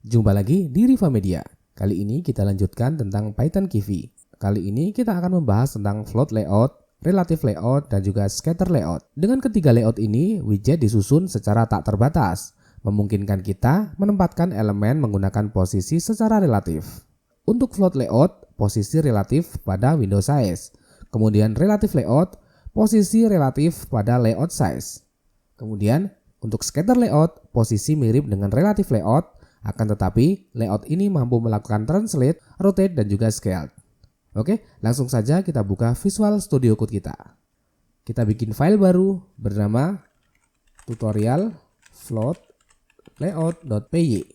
Jumpa lagi di Riva Media. Kali ini kita lanjutkan tentang Python Kivy. Kali ini kita akan membahas tentang float layout, relative layout, dan juga scatter layout. Dengan ketiga layout ini, widget disusun secara tak terbatas, memungkinkan kita menempatkan elemen menggunakan posisi secara relatif. Untuk float layout, posisi relatif pada window size. Kemudian relative layout, posisi relatif pada layout size. Kemudian untuk scatter layout, posisi mirip dengan relative layout, akan tetapi layout ini mampu melakukan translate, rotate, dan juga scale. Oke, langsung saja kita buka Visual Studio Code kita. Kita bikin file baru bernama tutorial float layout.py.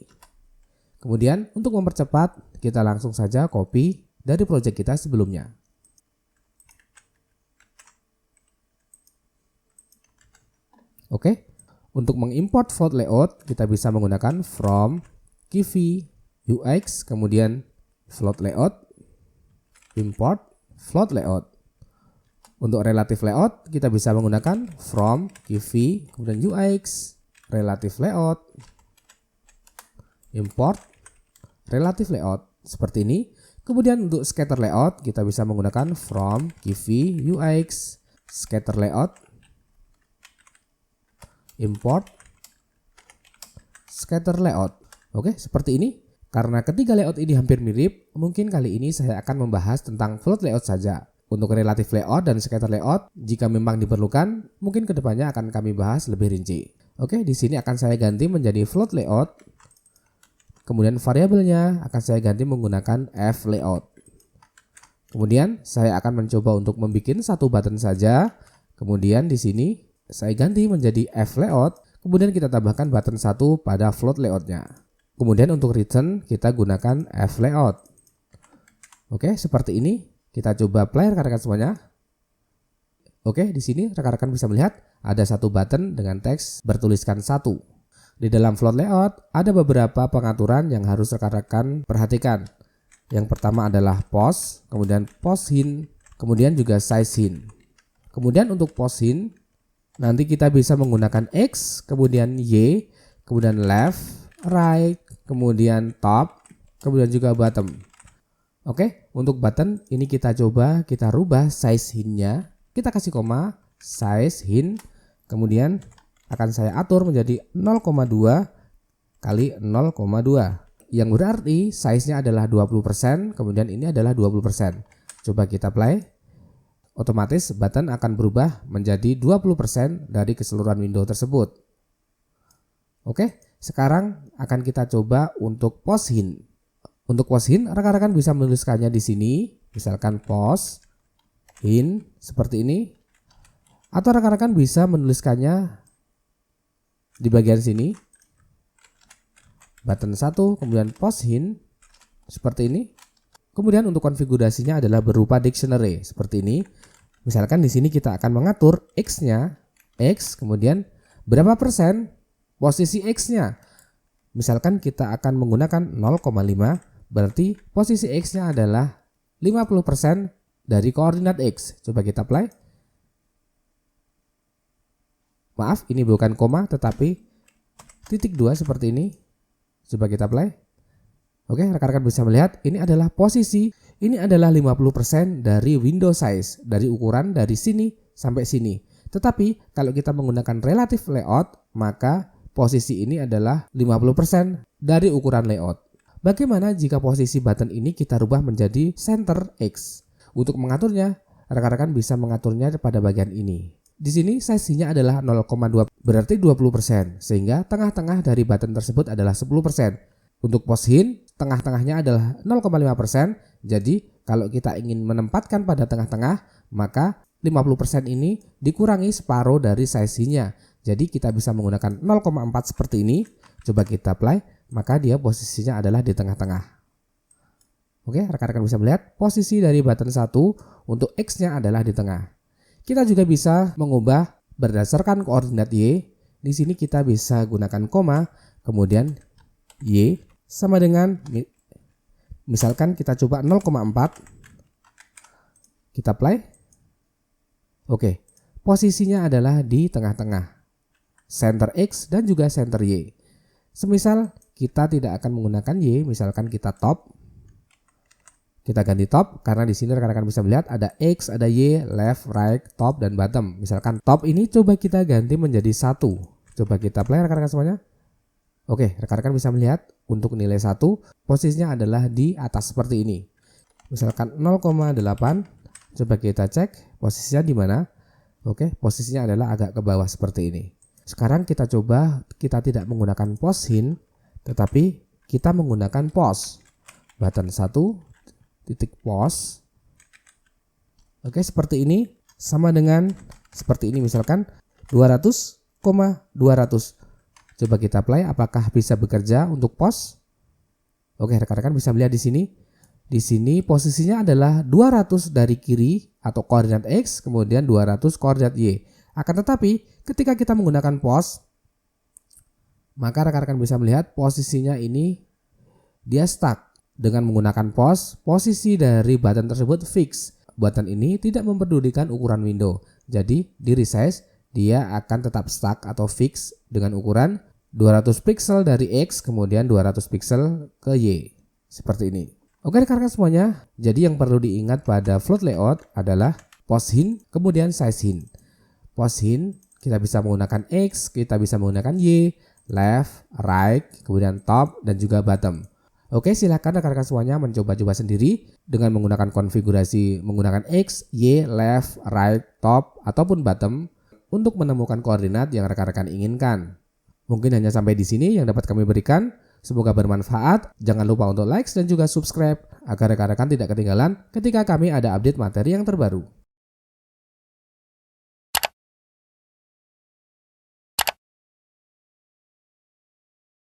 Kemudian untuk mempercepat, kita langsung saja copy dari project kita sebelumnya. Oke, untuk mengimport float layout, kita bisa menggunakan from Kivy UX, kemudian float layout, import float layout. Untuk relative layout, kita bisa menggunakan from Kivy, kemudian UX, relative layout, import relative layout. Seperti ini. Kemudian untuk scatter layout, kita bisa menggunakan from Kivy UX, scatter layout, import scatter layout. Oke, seperti ini. Karena ketiga layout ini hampir mirip, mungkin kali ini saya akan membahas tentang float layout saja. Untuk relative layout dan scatter layout, jika memang diperlukan, mungkin kedepannya akan kami bahas lebih rinci. Oke, di sini akan saya ganti menjadi float layout. Kemudian variabelnya akan saya ganti menggunakan f layout. Kemudian saya akan mencoba untuk membuat satu button saja. Kemudian di sini saya ganti menjadi f layout. Kemudian kita tambahkan button 1 pada float layoutnya. Kemudian untuk return kita gunakan f layout. Oke, seperti ini. Kita coba play rekan-rekan semuanya. Oke, di sini rekan-rekan bisa melihat ada satu button dengan teks bertuliskan 1. Di dalam float layout ada beberapa pengaturan yang harus rekan-rekan perhatikan. Yang pertama adalah pos, kemudian pos hint, kemudian juga size hint. Kemudian untuk pos hint nanti kita bisa menggunakan X, kemudian Y, kemudian left, right, kemudian top, kemudian juga bottom. Oke, untuk button ini kita rubah size hintnya. Kita kasih koma, size hint, kemudian akan saya atur menjadi 0,2 kali 0,2. Yang berarti size-nya adalah 20%, kemudian ini adalah 20%. Coba kita play. Otomatis button akan berubah menjadi 20% dari keseluruhan window tersebut. Oke, sekarang akan kita coba untuk pos hint. Untuk pos hint, rekan-rekan bisa menuliskannya di sini, misalkan pos hint seperti ini, atau rekan-rekan bisa menuliskannya di bagian sini, button 1, kemudian pos hint seperti ini. Kemudian untuk konfigurasinya adalah berupa dictionary seperti ini. Misalkan di sini kita akan mengatur X-nya, X, kemudian berapa persen posisi X-nya. Misalkan kita akan menggunakan 0,5, berarti posisi X-nya adalah 50% dari koordinat X. Coba kita play. Maaf, ini bukan koma tetapi titik 2 seperti ini. Coba kita play. Oke, rekan-rekan bisa melihat ini adalah posisi, ini adalah 50% dari window size, dari ukuran dari sini sampai sini. Tetapi kalau kita menggunakan relative layout, maka posisi ini adalah 50% dari ukuran layout. Bagaimana jika posisi button ini kita rubah menjadi center X? Untuk mengaturnya, rekan-rekan bisa mengaturnya pada bagian ini. Di sini size-nya adalah 0,2, berarti 20%, sehingga tengah-tengah dari button tersebut adalah 10%. Untuk pos hint, tengah-tengahnya adalah 0,5%. Jadi kalau kita ingin menempatkan pada tengah-tengah, maka 50% ini dikurangi separuh dari size-nya. Jadi kita bisa menggunakan 0,4 seperti ini. Coba kita play, maka dia posisinya adalah di tengah-tengah. Oke, rekan-rekan bisa melihat posisi dari button 1 untuk X-nya adalah di tengah. Kita juga bisa mengubah berdasarkan koordinat Y. Di sini kita bisa gunakan koma, kemudian Y sama dengan, misalkan kita coba 0,4, kita play. Oke, posisinya adalah di tengah-tengah, center X dan juga center Y. Semisal kita tidak akan menggunakan Y, misalkan kita top. Kita ganti top karena di sini rekan-rekan bisa melihat ada X, ada Y, left, right, top, dan bottom. Misalkan top ini coba kita ganti menjadi 1. Coba kita play rekan-rekan semuanya. Oke, rekan-rekan bisa melihat untuk nilai 1 posisinya adalah di atas seperti ini. Misalkan 0,8. Coba kita cek posisinya di mana. Oke, posisinya adalah agak ke bawah seperti ini. Sekarang kita coba kita tidak menggunakan pos hint, tetapi kita menggunakan pos. Button 1 titik pos. Oke, seperti ini sama dengan seperti ini, misalkan 200,200. Coba kita play apakah bisa bekerja untuk pos. Oke, rekan-rekan bisa melihat di sini. Di sini posisinya adalah 200 dari kiri atau koordinat X, kemudian 200 koordinat Y. Akan tetapi ketika kita menggunakan pos, maka rekan-rekan bisa melihat posisinya ini dia stuck. Dengan menggunakan pos, posisi dari button tersebut fix. Button ini tidak mempedulikan ukuran window. Jadi di resize dia akan tetap stuck atau fix dengan ukuran 200 pixel dari X kemudian 200 pixel ke Y. Seperti ini. Oke rekan-rekan semuanya, jadi yang perlu diingat pada float layout adalah pos hint kemudian size hint. Pos hint kita bisa menggunakan X, kita bisa menggunakan Y, left, right, kemudian top, dan juga bottom. Oke, silakan rekan-rekan semuanya mencoba-coba sendiri dengan menggunakan konfigurasi menggunakan X, Y, left, right, top, ataupun bottom untuk menemukan koordinat yang rekan-rekan inginkan. Mungkin hanya sampai di sini yang dapat kami berikan. Semoga bermanfaat. Jangan lupa untuk like dan juga subscribe agar rekan-rekan tidak ketinggalan ketika kami ada update materi yang terbaru.